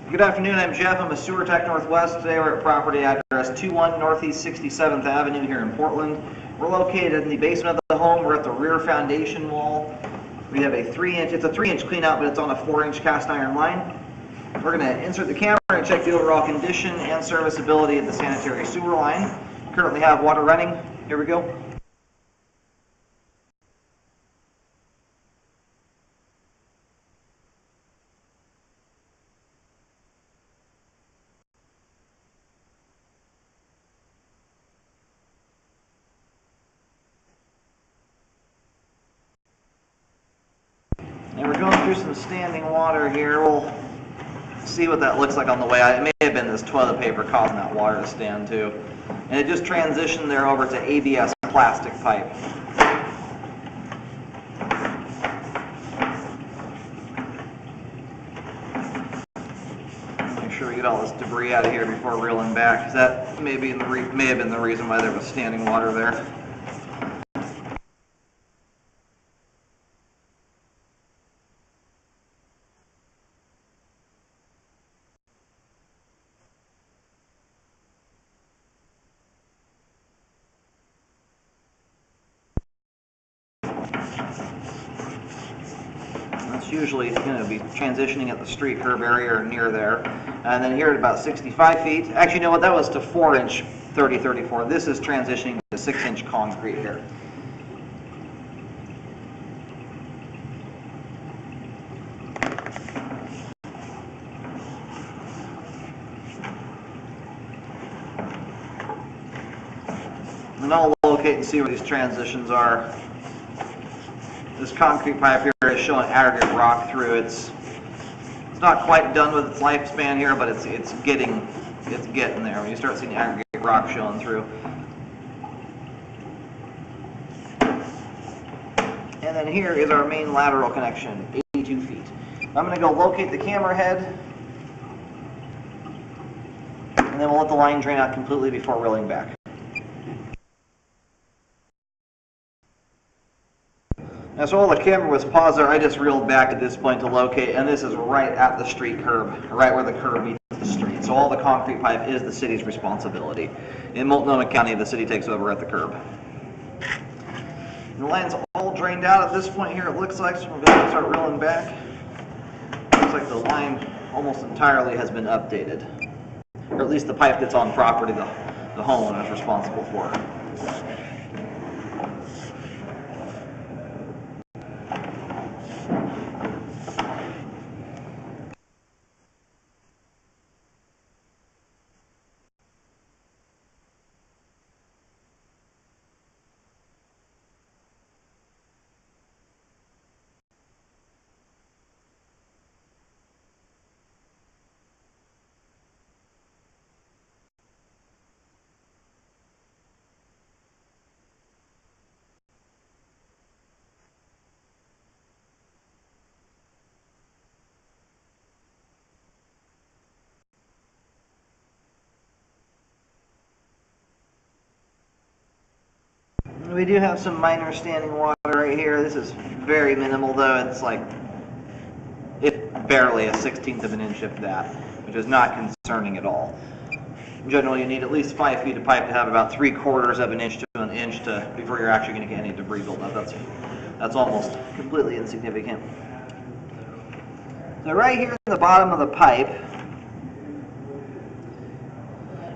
Good afternoon, I'm Jeff. I'm a sewer tech Northwest. Today we're at property address 21 Northeast 67th Avenue here in Portland. We're located in the basement of the home. We're at the rear foundation wall. We have a 3-inch, it's a 3-inch clean out, but it's on a 4-inch cast iron line. We're going to insert the camera and check the overall condition and serviceability of the sanitary sewer line. Currently have water running. Here we go. And we're going through some standing water here. We'll see what that looks like on the way out. It may have been this toilet paper causing that water to stand too. And it just transitioned there over to ABS plastic pipe. Make sure we get all this debris out of here before reeling back, because that may have been the reason why there was standing water there. That's usually going to be transitioning at the street curb area or near there. And then here at about 65 feet, actually, you know what, that was to 4-inch 3034. This is transitioning to 6-inch concrete here. And I'll locate and see where these transitions are. This concrete pipe here is showing aggregate rock through. It's not quite done with its lifespan here, but it's getting there. When you start seeing aggregate rock showing through. And then here is our main lateral connection, 82 feet. I'm going to go locate the camera head, and then we'll let the line drain out completely before reeling back. Now, so while the camera was paused there, I just reeled back at this point to locate, and this is right at the street curb, right where the curb meets the street. So all the concrete pipe is the city's responsibility. In Multnomah County, the city takes over at the curb. And the line's all drained out at this point here, it looks like, so we're going to start reeling back. Looks like the line almost entirely has been updated, or at least the pipe that's on property the homeowner is responsible for. We do have some minor standing water right here. This is very minimal though. It's like, it's barely a 1/16 of an inch if that, which is not concerning at all. Generally, you need at least 5 feet of pipe to have about 3/4 of an inch to an inch before you're actually going to get any debris buildup. That's almost completely insignificant. So right here in the bottom of the pipe,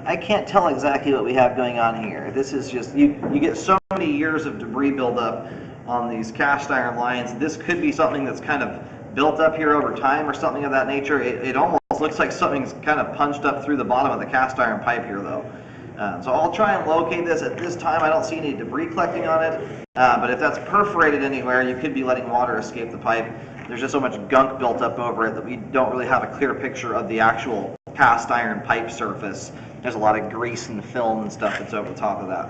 I can't tell exactly what we have going on here. This is just, you get so many years of debris buildup on these cast iron lines. This could be something that's kind of built up here over time or something of that nature. It almost looks like something's kind of punched up through the bottom of the cast iron pipe here though. So I'll try and locate this. At this time I don't see any debris collecting on it, but if that's perforated anywhere, you could be letting water escape the pipe. There's just so much gunk built up over it that we don't really have a clear picture of the actual cast iron pipe surface. There's a lot of grease and film and stuff that's over the top of that.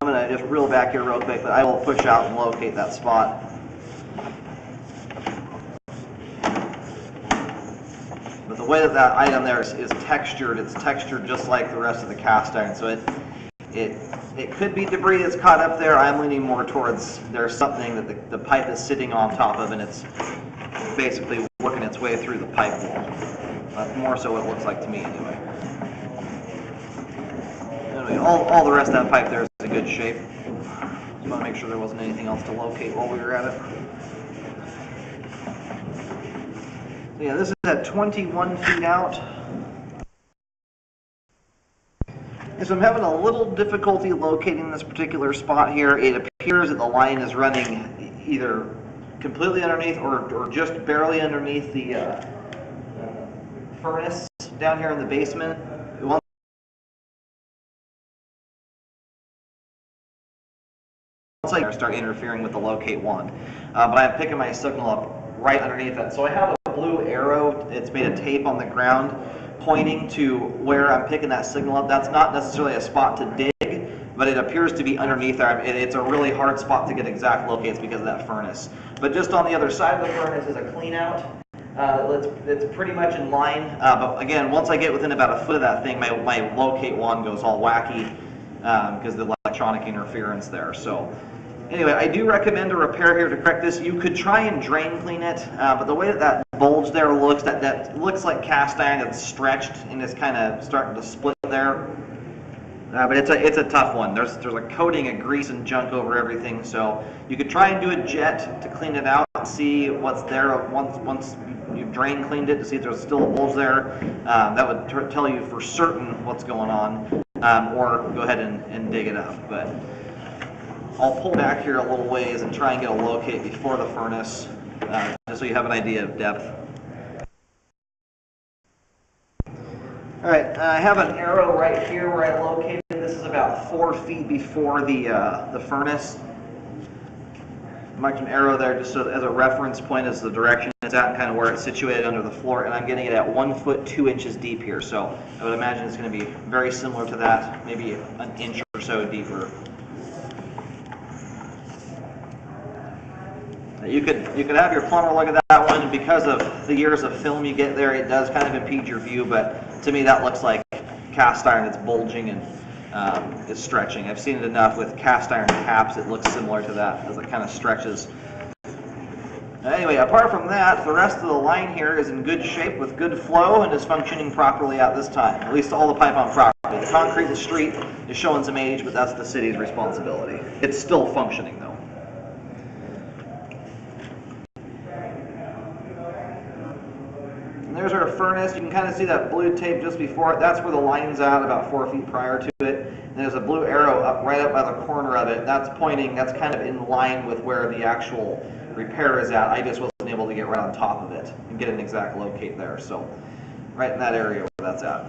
I'm going to just reel back here real quick, but I will push out and locate that spot. But the way that item there is textured, it's textured just like the rest of the cast iron. So it could be debris that's caught up there. I'm leaning more towards there's something that the pipe is sitting on top of, and it's basically working its its way through the pipe wall. That's more so what it looks like to me anyway. Anyway, all the rest of that pipe there is in good shape. Just want to make sure there wasn't anything else to locate while we were at it. So yeah, this is at 21 feet out. So I'm having a little difficulty locating this particular spot here. It appears that the line is running either completely underneath or just barely underneath the furnace down here in the basement. Once I start interfering with the locate wand, but I'm picking my signal up right underneath that. So I have a blue arrow. It's made of tape on the ground, pointing to where I'm picking that signal up. That's not necessarily a spot to dig, but it appears to be underneath there. It's a really hard spot to get exact locates because of that furnace. But just on the other side of the furnace is a clean out. It's pretty much in line. But again, once I get within about a foot of that thing, my locate wand goes all wacky because of the electronic interference there. So anyway, I do recommend a repair here to correct this. You could try and drain clean it, but the way that bulge there looks, that looks like cast iron that's stretched and is kind of starting to split there. But it's a tough one. There's a coating of grease and junk over everything, so you could try and do a jet to clean it out and see what's there once you've drain cleaned it to see if there's still a bulge there. That would tell you for certain what's going on, or go ahead and dig it up. But I'll pull back here a little ways and try and get a locate before the furnace, just so you have an idea of depth. All right, I have an arrow right here where I located. This is about 4 feet before the furnace. Marked an arrow there just so as a reference point as the direction it's at and kind of where it's situated under the floor. And I'm getting it at 1 foot 2 inches deep here. So I would imagine it's going to be very similar to that, maybe an inch or so deeper. You could have your plumber look at that one, and because of the years of film you get there, it does kind of impede your view, but to me that looks like cast iron that's bulging and is stretching. I've seen it enough with cast iron caps, it looks similar to that as it kind of stretches. Anyway, apart from that, the rest of the line here is in good shape with good flow and is functioning properly at this time, at least all the pipe on property. The concrete in the street is showing some age, but that's the city's responsibility. It's still functioning though. There's our furnace. You can kind of see that blue tape just before it. That's where the line's at, about 4 feet prior to it. And there's a blue arrow right up by the corner of it. That's pointing, that's kind of in line with where the actual repair is at. I just wasn't able to get right on top of it and get an exact locate there. So right in that area where that's at.